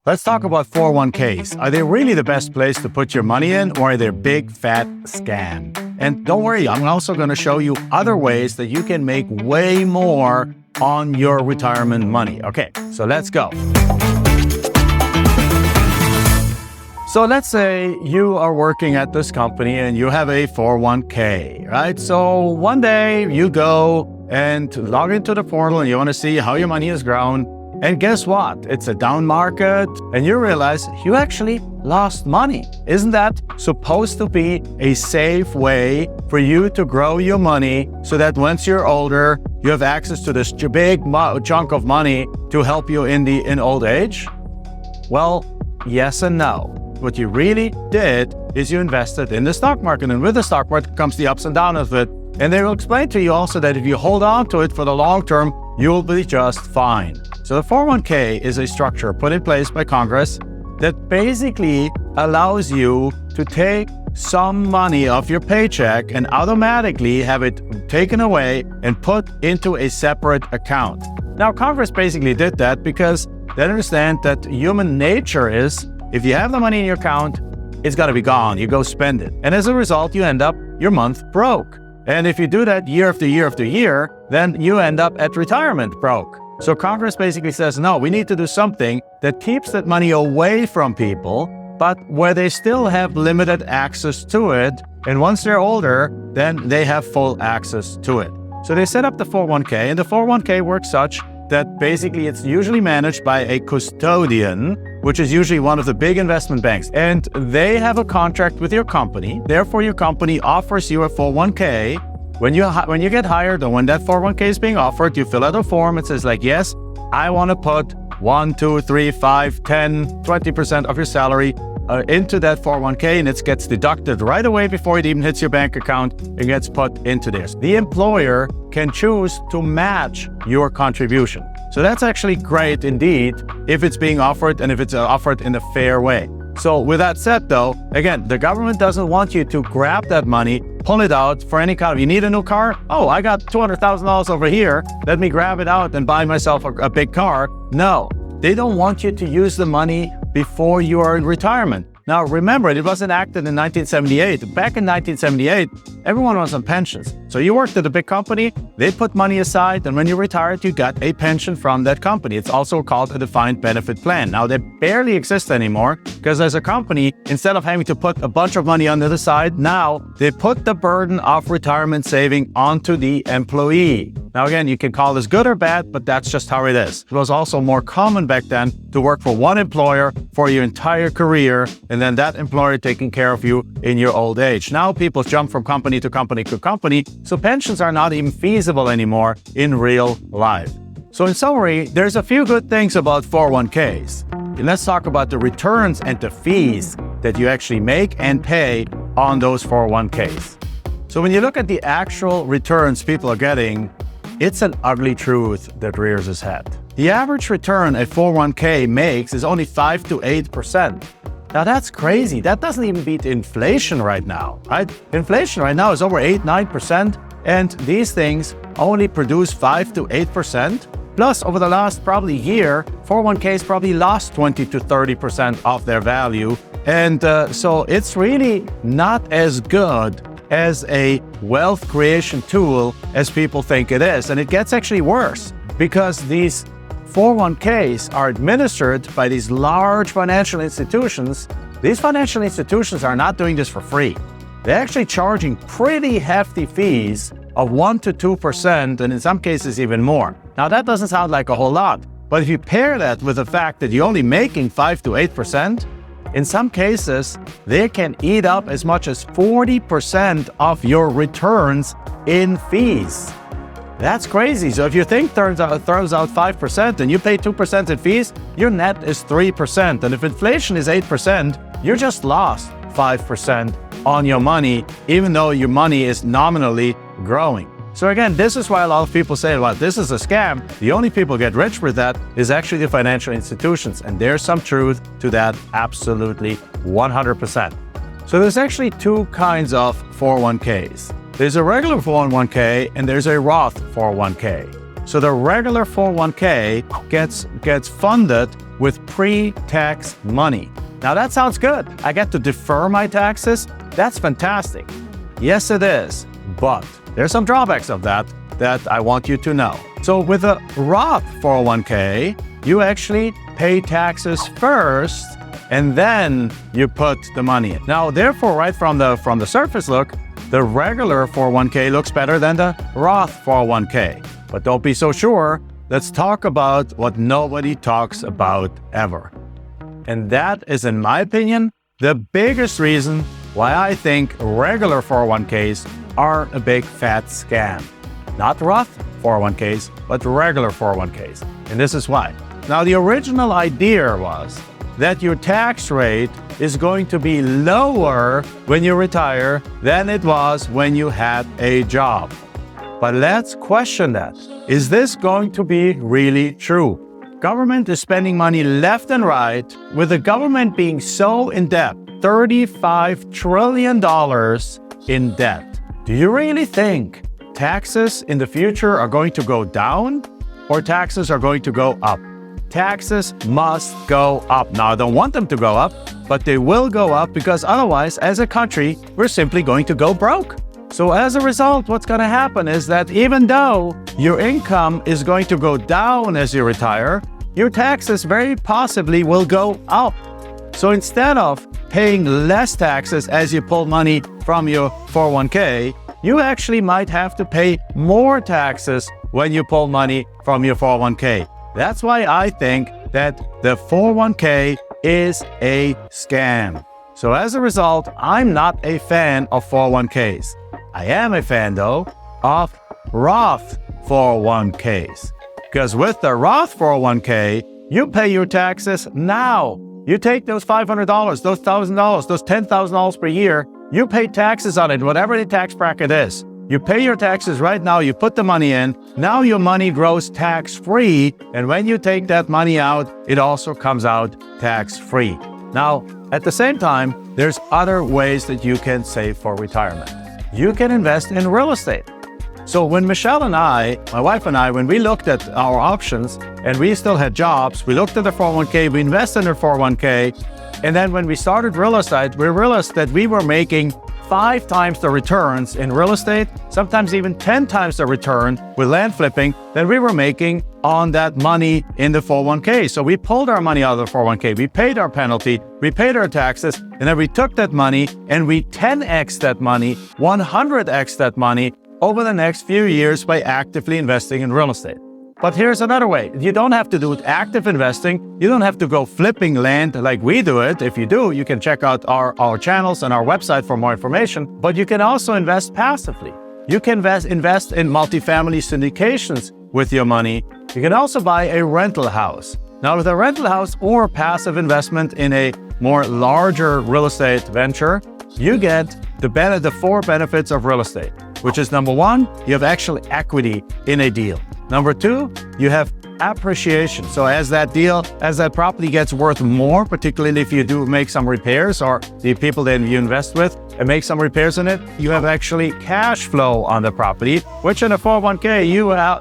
Let's talk about 401ks. Are they really the best place to put your money in, or are they a big fat scam? And don't worry, I'm also going to show you other ways that you can make way more on your retirement money. Okay, so let's go. So let's say you are working at this company and you have a 401k, right? So one day you go and log into the portal and you want to see how your money has grown. And guess what? It's a down market and you realize you actually lost money. Isn't that supposed to be a safe way for you to grow your money so that once you're older, you have access to this big chunk of money to help you in old age? Well, yes and no. What you really did is you invested in the stock market, and with the stock market comes the ups and downs of it. And they will explain to you also that if you hold on to it for the long term, you'll be just fine. So the 401k is a structure put in place by Congress that basically allows you to take some money off your paycheck and automatically have it taken away and put into a separate account. Now, Congress basically did that because they understand that human nature is, if you have the money in your account, it's got to be gone. You go spend it. And as a result, you end up your month broke. And if you do that year after year after year, then you end up at retirement broke. So Congress basically says, no, we need to do something that keeps that money away from people, but where they still have limited access to it. And once they're older, then they have full access to it. So they set up the 401k, and the 401k works such that basically it's usually managed by a custodian, which is usually one of the big investment banks. And they have a contract with your company. Therefore, your company offers you a 401k. When you get hired, or when that 401k is being offered, you fill out a form. It says like, yes, I want to put 1, 2, 3, 5, 10, 20% of your salary into that 401k, and it gets deducted right away before it even hits your bank account and gets put into this. The employer can choose to match your contribution. So that's actually great indeed if it's being offered and if it's offered in a fair way. So with that said though, again, the government doesn't want you to grab that money, pull it out for any kind of, you need a new car? Oh, I got $200,000 over here. Let me grab it out and buy myself a big car. No, they don't want you to use the money before you are in retirement. Now, remember, it was enacted in 1978. Back in 1978, everyone was on pensions. So you worked at a big company, they put money aside, and when you retired, you got a pension from that company. It's also called a defined benefit plan. Now, they barely exist anymore because as a company, instead of having to put a bunch of money on the other side, now they put the burden of retirement saving onto the employee. Now, again, you can call this good or bad, but that's just how it is. It was also more common back then to work for one employer for your entire career, and then that employer taking care of you in your old age. Now people jump from company to company to company, so pensions are not even feasible anymore in real life. So in summary, there's a few good things about 401ks. And let's talk about the returns and the fees that you actually make and pay on those 401ks. So when you look at the actual returns people are getting, it's an ugly truth that rears its head. The average return a 401k makes is only 5 to 8%. Now that's crazy. That doesn't even beat inflation right now, right? Inflation right now is over 8-9%, and these things only produce 5 to 8%. Plus, over the last probably year, 401ks probably lost 20 to 30% of their value. And so it's really not as good as a wealth creation tool as people think it is. And it gets actually worse because these 401ks are administered by these large financial institutions. These financial institutions are not doing this for free. They're actually charging pretty hefty fees of 1 to 2%, and in some cases even more. Now that doesn't sound like a whole lot, but if you pair that with the fact that you're only making 5 to 8%, in some cases, they can eat up as much as 40% of your returns in fees. That's crazy. So if your thing throws out 5% and you pay 2% in fees, your net is 3%. And if inflation is 8%, you just lost 5% on your money, even though your money is nominally growing. So again, this is why a lot of people say, well, this is a scam. The only people get rich with that is actually the financial institutions. And there's some truth to that, absolutely 100%. So there's actually two kinds of 401ks. There's a regular 401k and there's a Roth 401k. So the regular 401k gets funded with pre-tax money. Now that sounds good. I get to defer my taxes. That's fantastic. Yes, it is. But there's some drawbacks of that I want you to know. So with a Roth 401k, you actually pay taxes first and then you put the money in. Now, therefore, right from the surface look, the regular 401k looks better than the Roth 401k. But don't be so sure. Let's talk about what nobody talks about ever. And that is, in my opinion, the biggest reason why I think regular 401ks are a big fat scam. Not Roth 401ks, but regular 401ks. And this is why. Now, the original idea was that your tax rate is going to be lower when you retire than it was when you had a job. But let's question that. Is this going to be really true? Government is spending money left and right, with the government being so in debt, $35 trillion in debt. Do you really think taxes in the future are going to go down or taxes are going to go up? Taxes must go up. Now, I don't want them to go up, but they will go up because otherwise, as a country, we're simply going to go broke. So as a result, what's going to happen is that even though your income is going to go down as you retire, your taxes very possibly will go up. So instead of paying less taxes as you pull money from your 401k, you actually might have to pay more taxes when you pull money from your 401k. That's why I think that the 401k is a scam. So as a result, I'm not a fan of 401ks. I am a fan, though, of Roth 401ks. Because with the Roth 401k, you pay your taxes now. You take those $500, those $1,000, those $10,000 per year, you pay taxes on it, whatever the tax bracket is. You pay your taxes right now, you put the money in, now your money grows tax-free, and when you take that money out, it also comes out tax-free. Now, at the same time, there's other ways that you can save for retirement. You can invest in real estate. So when Michelle and I, my wife and I, when we looked at our options and we still had jobs, we looked at the 401k, we invested in the 401k, and then when we started real estate, we realized that we were making 5 times the returns in real estate, sometimes even 10 times the return with land flipping than we were making on that money in the 401k. So we pulled our money out of the 401k, we paid our penalty, we paid our taxes, and then we took that money and we 10x that money, 100x that money over the next few years by actively investing in real estate. But here's another way. You don't have to do active investing. You don't have to go flipping land like we do it. If you do, you can check out our channels and our website for more information. But you can also invest passively. You can invest in multifamily syndications with your money. You can also buy a rental house. Now, with a rental house or passive investment in a more larger real estate venture, you get the 4 benefits of real estate, which is number 1, you have actual equity in a deal. Number 2, you have appreciation. So as that property gets worth more, particularly if you do make some repairs or the people that you invest with and make some repairs in it, you have actually cash flow on the property, which in a 401k,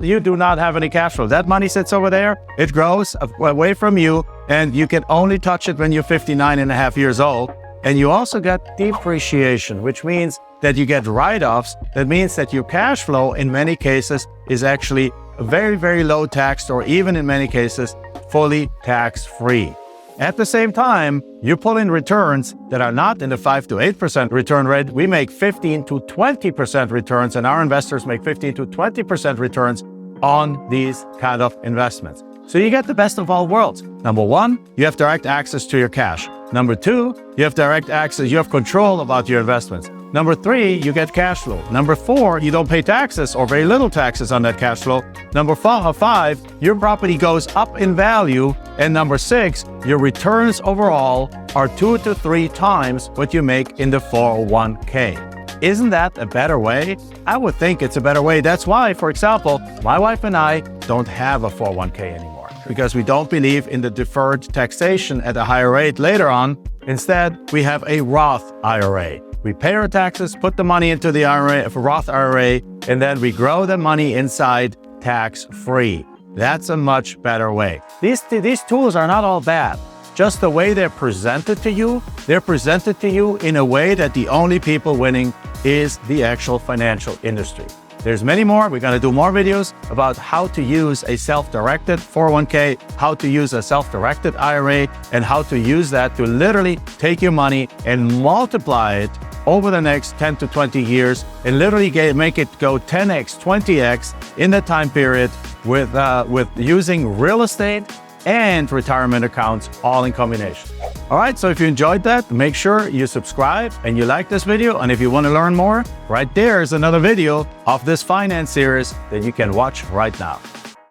you do not have any cash flow. That money sits over there, it grows away from you, and you can only touch it when you're 59 and a half years old. And you also get depreciation, which means that you get write-offs. That means that your cash flow in many cases is actually very, very low taxed, or even in many cases, fully tax-free. At the same time, you pull in returns that are not in the 5 to 8% return rate. We make 15 to 20% returns, and our investors make 15 to 20% returns on these kind of investments. So you get the best of all worlds. Number 1, you have direct access to your cash. Number 2, you have direct access, you have control about your investments. Number 3, you get cash flow. Number 4, you don't pay taxes or very little taxes on that cash flow. Number 5, your property goes up in value. And number 6, your returns overall are 2 to 3 times what you make in the 401k. Isn't that a better way? I would think it's a better way. That's why, for example, my wife and I don't have a 401k anymore, because we don't believe in the deferred taxation at a higher rate later on. Instead, we have a Roth IRA. We pay our taxes, put the money into the IRA, Roth IRA, and then we grow the money inside tax-free. That's a much better way. These tools are not all bad. Just the way they're presented to you in a way that the only people winning is the actual financial industry. There's many more. We're going to do more videos about how to use a self-directed 401k, how to use a self-directed IRA, and how to use that to literally take your money and multiply it over the next 10 to 20 years and literally make it go 10x, 20x in that time period with using real estate and retirement accounts all in combination. All right, so if you enjoyed that, make sure you subscribe and you like this video. And if you want to learn more, right there is another video of this finance series that you can watch right now.